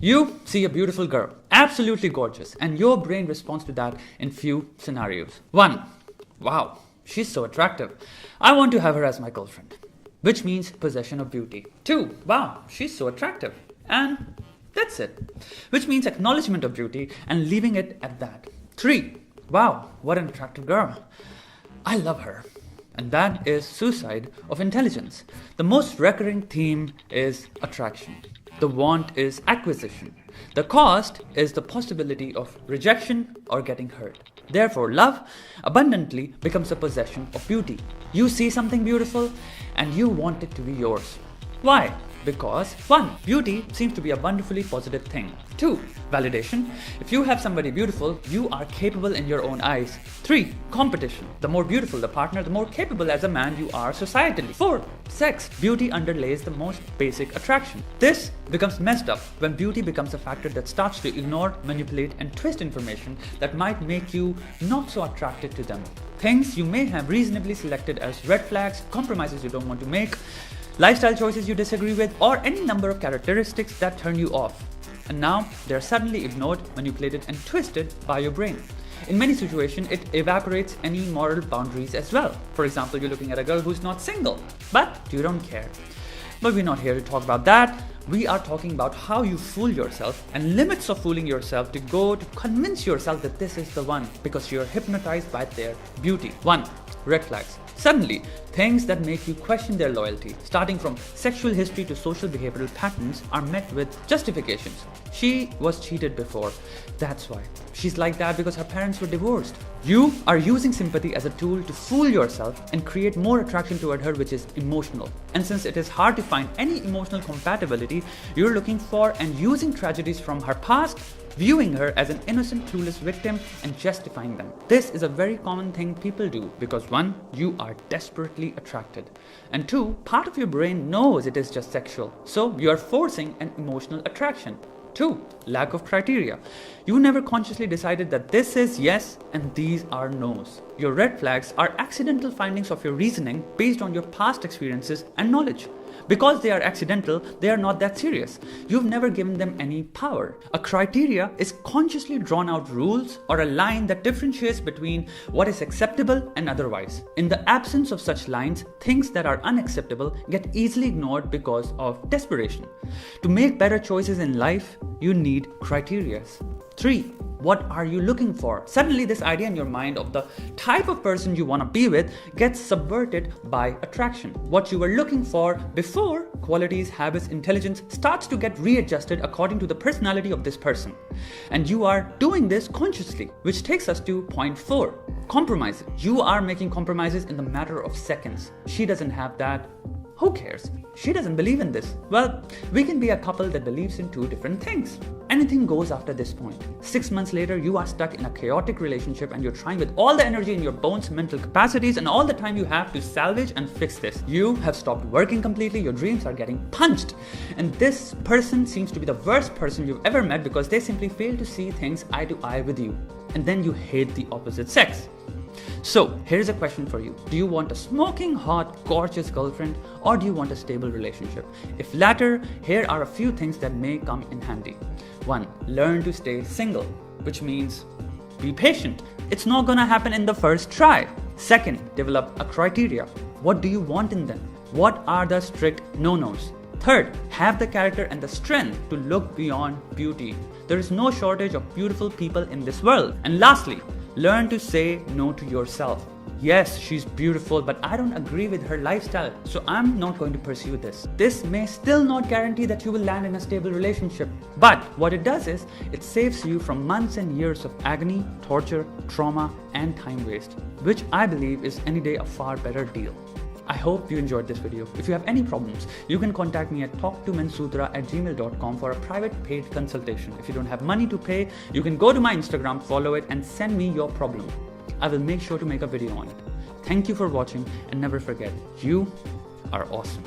You see a beautiful girl, absolutely gorgeous, and your brain responds to that in few scenarios. 1. Wow, she's so attractive. I want to have her as my girlfriend, which means possession of beauty. 2. Wow, she's so attractive. And that's it, which means acknowledgement of beauty and leaving it at that. 3. Wow, what an attractive girl. I love her. And that is suicide of intelligence. The most recurring theme is attraction. The want is acquisition. The cost is the possibility of rejection or getting hurt. Therefore, love abundantly becomes a possession of beauty. You see something beautiful and you want it to be yours. Why? Because 1. Beauty seems to be a wonderfully positive thing. 2. Validation. If you have somebody beautiful, you are capable in your own eyes. 3. Competition. The more beautiful the partner, the more capable as a man you are societally. 4. Sex. Beauty underlays the most basic attraction. This becomes messed up when beauty becomes a factor that starts to ignore, manipulate, and twist information that might make you not so attracted to them. Things you may have reasonably selected as red flags, compromises you don't want to make, lifestyle choices you disagree with, or any number of characteristics that turn you off. And now they're suddenly ignored, manipulated, and twisted by your brain. In many situations, it evaporates any moral boundaries as well. For example, you're looking at a girl who's not single, but you don't care. But we're not here to talk about that. We are talking about how you fool yourself and limits of fooling yourself to go to convince yourself that this is the one because you're hypnotized by their beauty. 1. Red flags. Suddenly, things that make you question their loyalty, starting from sexual history to social behavioral patterns, are met with justifications. She was cheated before. That's why. She's like that because her parents were divorced. You are using sympathy as a tool to fool yourself and create more attraction toward her, which is emotional. And since it is hard to find any emotional compatibility, you're looking for and using tragedies from her past, viewing her as an innocent, clueless victim and justifying them. This is a very common thing people do because 1. You are desperately attracted, and 2. Part of your brain knows it is just sexual, so you are forcing an emotional attraction. 2. Lack of criteria. You never consciously decided that this is yes and these are no's. Your red flags are accidental findings of your reasoning based on your past experiences and knowledge. Because they are accidental, they are not that serious. You've never given them any power. A criteria is consciously drawn out rules or a line that differentiates between what is acceptable and otherwise. In the absence of such lines, things that are unacceptable get easily ignored because of desperation. To make better choices in life, you need criteria. 3. What are you looking for? Suddenly this idea in your mind of the type of person you want to be with gets subverted by attraction. What you were looking for before, qualities, habits, intelligence, starts to get readjusted according to the personality of this person. And you are doing this consciously, which takes us to point 4. Compromises. You are making compromises in the matter of seconds. She doesn't have that. Who cares? She doesn't believe in this. Well, we can be a couple that believes in 2 different things. Anything goes after this point. 6 months later, you are stuck in a chaotic relationship and you're trying with all the energy in your bones, mental capacities, and all the time you have to salvage and fix this. You have stopped working completely, your dreams are getting punched. And this person seems to be the worst person you've ever met because they simply fail to see things eye to eye with you. And then you hate the opposite sex. So, here's a question for you. Do you want a smoking hot, gorgeous girlfriend or do you want a stable relationship? If latter, here are a few things that may come in handy. 1. Learn to stay single, which means be patient. It's not gonna happen in the first try. 2. Develop a criteria. What do you want in them? What are the strict no-nos? 3. Have the character and the strength to look beyond beauty. There is no shortage of beautiful people in this world. And lastly, learn to say no to yourself. Yes, she's beautiful, but I don't agree with her lifestyle, so I'm not going to pursue this. This may still not guarantee that you will land in a stable relationship, but what it does is, it saves you from months and years of agony, torture, trauma, and time waste, which I believe is any day a far better deal. I hope you enjoyed this video. If you have any problems, you can contact me at talktomensutra@gmail.com for a private paid consultation. If you don't have money to pay, you can go to my Instagram, follow it, and send me your problem. I will make sure to make a video on it. Thank you for watching, and never forget, you are awesome.